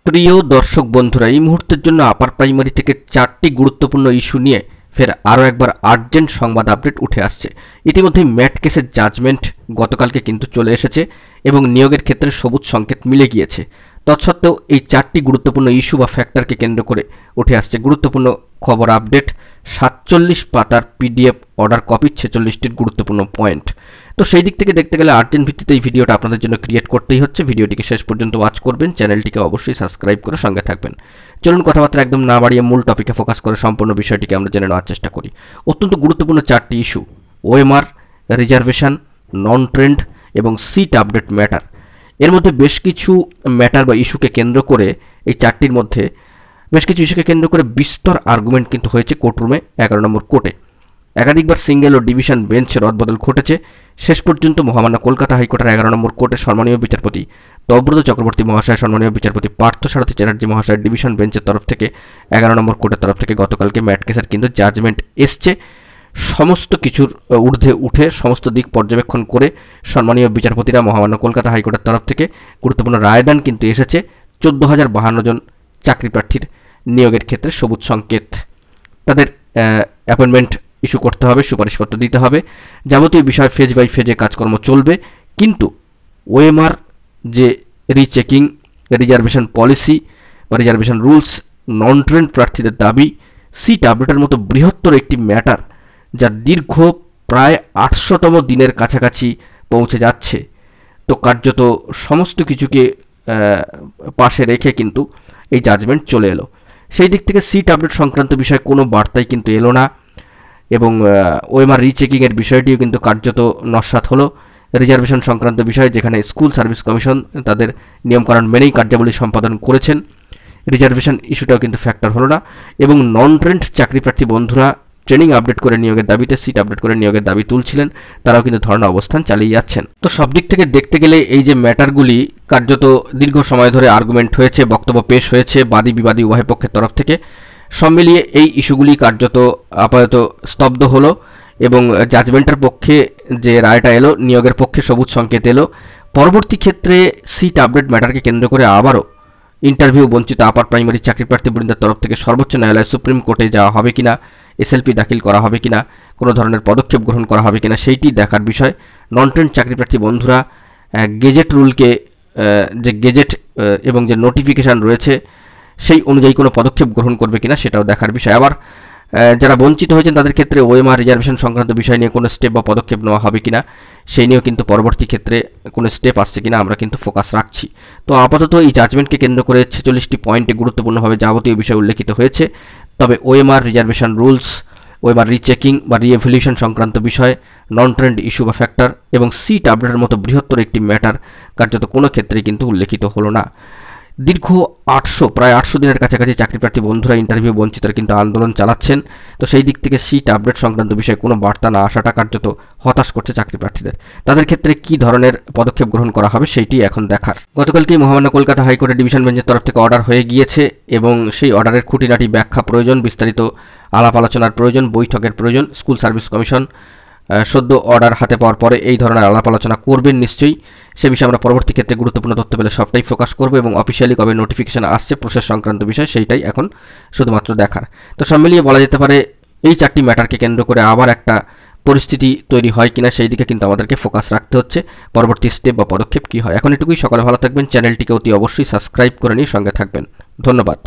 প্রিয় দর্শক বন্ধুরা, এই মুহূর্তের জন্য আপার প্রাইমারি থেকে 4টি গুরুত্বপূর্ণ ইস্যু নিয়ে ফের আরও একবার আর্জেন্ট সংবাদ আপডেট উঠে আসছে। ইতিমধ্যেই ম্যাট কেসের জাজমেন্ট গতকালকে কিন্তু চলে এসেছে এবং নিয়োগের ক্ষেত্রে সবুজ সংকেত মিলে গিয়েছে। তৎসত্ত্বেও এই 4টি গুরুত্বপূর্ণ ইস্যু বা ফ্যাক্টরকে কেন্দ্র করে উঠে আসছে গুরুত্বপূর্ণ খবর আপডেট। 47 পাতার পিডিএফ অর্ডার কপি, 46টির গুরুত্বপূর্ণ পয়েন্ট। তো সেই দিক থেকে দেখতে গেলে আর্জেন্ট ভিত্তিতে এই ভিডিওটা আপনাদের জন্য ক্রিয়েট করতেই হচ্ছে। ভিডিওটিকে শেষ পর্যন্ত ওয়াচ করবেন, চ্যানেলটিকে অবশ্যই সাবস্ক্রাইব করে সঙ্গে থাকবেন। চলুন কথাবার্তা একদম না বাড়িয়ে মূল টপিকে ফোকাস করে সম্পূর্ণ বিষয়টিকে আমরা জেনে নেওয়ার চেষ্টা করি। অত্যন্ত গুরুত্বপূর্ণ 4টি ইস্যু: ওএমআর, রিজার্ভেশন, নন ট্রেন্ড এবং সিট আপডেট ম্যাটার। এর মধ্যে বেশ কিছু ম্যাটার বা ইস্যুকে কেন্দ্র করে, এই 4টির মধ্যে বেশ কিছু ইস্যুকে কেন্দ্র করে বিস্তর আর্গুমেন্ট কিন্তু হয়েছে কোর্টরুমে, 11 নম্বর কোর্টে। একাধিকবার সিঙ্গেল ও ডিভিশন বেঞ্চে রদবদল ঘটেছে। শেষ পর্যন্ত মহামান্য কলকাতা হাইকোর্টের 11 নম্বর কোর্টের সম্মানীয় বিচারপতি তব্রত চক্রবর্তী মহাশয়, সম্মানীয় বিচারপতি পার্থসারথী চ্যাটার্জি মহাশয় ডিভিশন বেঞ্চের তরফ থেকে 11 নম্বর কোর্টের তরফ থেকে গতকালকে ম্যাট কেসের কিন্তু জাজমেন্ট এসছে। সমস্ত কিছুর ঊর্ধ্বে উঠে সমস্ত দিক পর্যবেক্ষণ করে সম্মানীয় বিচারপতিরা মহামান্য কলকাতা হাইকোর্টের তরফ থেকে গুরুত্বপূর্ণ রায়দান কিন্তু এসেছে। 14,052 জন চাকরি প্রার্থীর নিয়োগের ক্ষেত্রে সবুজ সংকেত। তাদের অ্যাপয়েন্টমেন্ট ইস্যু করতে হবে, সুপারিশপত্র দিতে হবে, যাবতীয় বিষয় ফেজ বাই ফেজে কাজকর্ম চলবে। কিন্তু ওএমআর যে রিচেকিং, রিজার্ভেশন পলিসি বা রিজার্ভেশন রুলস, নন ট্রেন্ড প্রার্থীদের দাবি, সিট আপডেটের মতো বৃহত্তর একটি ম্যাটার যা দীর্ঘ প্রায় 800তম দিনের কাছাকাছি পৌঁছে যাচ্ছে। তো কার্যত সমস্ত কিছুকে পাশে রেখে কিন্তু এই জাজমেন্ট চলে এলো। সেই দিক থেকে সিট আপডেট সংক্রান্ত বিষয়ে কোনো বার্তাই কিন্তু এলো না এবং ওএমআর রিচেকিংয়ের বিষয়টিও কিন্তু কার্যত নস্যাৎ হলো। রিজার্ভেশন সংক্রান্ত বিষয়, যেখানে স্কুল সার্ভিস কমিশন তাদের নিয়মকানুন মেনেই কার্যাবলী সম্পাদন করেছেন, রিজার্ভেশন ইস্যুটাও কিন্তু ফ্যাক্টর হলো না। এবং নন ট্রেন্ড চাকরি প্রার্থী বন্ধুরা ট্রেনিং আপডেট করে নিয়োগের দাবিতে, সিট আপডেট করে নিয়োগের দাবি তুলছিলেন, তারাও কিন্তু ধর্ণা অবস্থান চালিয়ে যাচ্ছেন। তো সব দিক থেকে দেখতে গেলে এই যে ম্যাটারগুলি কার্যত দীর্ঘ সময় ধরে আর্গুমেন্ট হয়েছে, বক্তব্য পেশ হয়েছে বাদী বিবাদী উভয় পক্ষের তরফ থেকে, সব মিলিয়ে এই ইস্যুগুলি কার্যত আপাতত স্তব্ধ হলো এবং জাজমেন্টের পক্ষে যে রায়টা এলো, নিয়োগের পক্ষে সবুজ সংকেত এলো। পরবর্তী ক্ষেত্রে সিট আপডেট ম্যাটারকে কেন্দ্র করে আবারও ইন্টারভিউ বঞ্চিত আপার প্রাইমারি চাকরি প্রার্থীবৃন্দের তরফ থেকে সর্বোচ্চ ন্যায়ালয় সুপ্রিম কোর্টে যাওয়া হবে কিনা, এসএলপি দাখিল করা হবে কিনা, কোনো ধরনের পদক্ষেপ গ্রহণ করা হবে কিনা, সেইটি দেখার বিষয়। নন ট্রেন্ড চাকরি প্রার্থী বন্ধুরা গেজেট রুলকে, যে গেজেট এবং যে নোটিফিকেশান রয়েছে সেই অনুযায়ী কোনো পদক্ষেপ গ্রহণ করবে কিনা সেটাও দেখার বিষয়। আবার যারা বঞ্চিত হয়েছেন তাদের ক্ষেত্রে ওএমআর রিজার্ভেশন সংক্রান্ত বিষয় নিয়ে কোনো স্টেপ বা পদক্ষেপ নেওয়া হবে কিনা সেই নিয়েও কিন্তু পরবর্তী ক্ষেত্রে কোনো স্টেপ আসছে কিনা আমরা কিন্তু ফোকাস রাখছি। তো আপাতত এই জাজমেন্টকে কেন্দ্র করে 46টি পয়েন্টে গুরুত্বপূর্ণভাবে যাবতীয় বিষয় উল্লেখিত হয়েছে। তবে OMR reservation rules, OMR rechecking বা রিএভলিউশন সংক্রান্ত বিষয়, নন ট্রেন্ড ইস্যু বা ফ্যাক্টর এবং সিট আপডেটের মতো বৃহত্তর একটি ম্যাটার কার্যত কোনো ক্ষেত্রেই কিন্তু উল্লেখিত হলো না। দীর্ঘ প্রায় 800 দিনের কাছাকাছি চাকরি প্রার্থী বন্ধুরা ইন্টারভিউ বঞ্চিতরা কিন্তু আন্দোলন চালাচ্ছেন। তো সেই দিক থেকে সিট আপডেট সংক্রান্ত বিষয়ে কোনো বার্তা না আসাটা কার্যত হতাশ করছে চাকরি প্রার্থীদের। তাদের ক্ষেত্রে কী ধরনের পদক্ষেপ গ্রহণ করা হবে সেইটি এখন দেখার। গতকালকেই মহামান্য কলকাতা হাইকোর্টের ডিভিশন বেঞ্চের তরফ থেকে অর্ডার হয়ে গিয়েছে এবং সেই অর্ডারের খুঁটিনাটি ব্যাখ্যা প্রয়োজন, বিস্তারিত আলাপ আলোচনার প্রয়োজন, বৈঠকের প্রয়োজন। স্কুল সার্ভিস কমিশন সদ্য অর্ডার হাতে পাওয়ার পরে এই ধরনের আলাপ আলোচনা করবেন নিশ্চয়ই। সে বিষয়ে আমরা পরবর্তী ক্ষেত্রে গুরুত্বপূর্ণ তথ্য পেলে সবটাই ফোকাস করবো এবং অফিসিয়ালি কবে নোটিফিকেশন আসছে প্রসেস সংক্রান্ত বিষয় সেইটাই এখন শুধুমাত্র দেখার। তো সব মিলিয়ে বলা যেতে পারে এই 4টি ম্যাটারকে কেন্দ্র করে আবার একটা পরিস্থিতি তৈরি হয় কিনা সেই দিকে কিন্তু আমাদেরকে ফোকাস রাখতে হচ্ছে। পরবর্তী স্টেপ বা পদক্ষেপ কী হয়। এখন এটুকুই। সকালে ভালো থাকবেন, চ্যানেলটিকে অতি অবশ্যই সাবস্ক্রাইব করে নিয়ে সঙ্গে থাকবেন। ধন্যবাদ।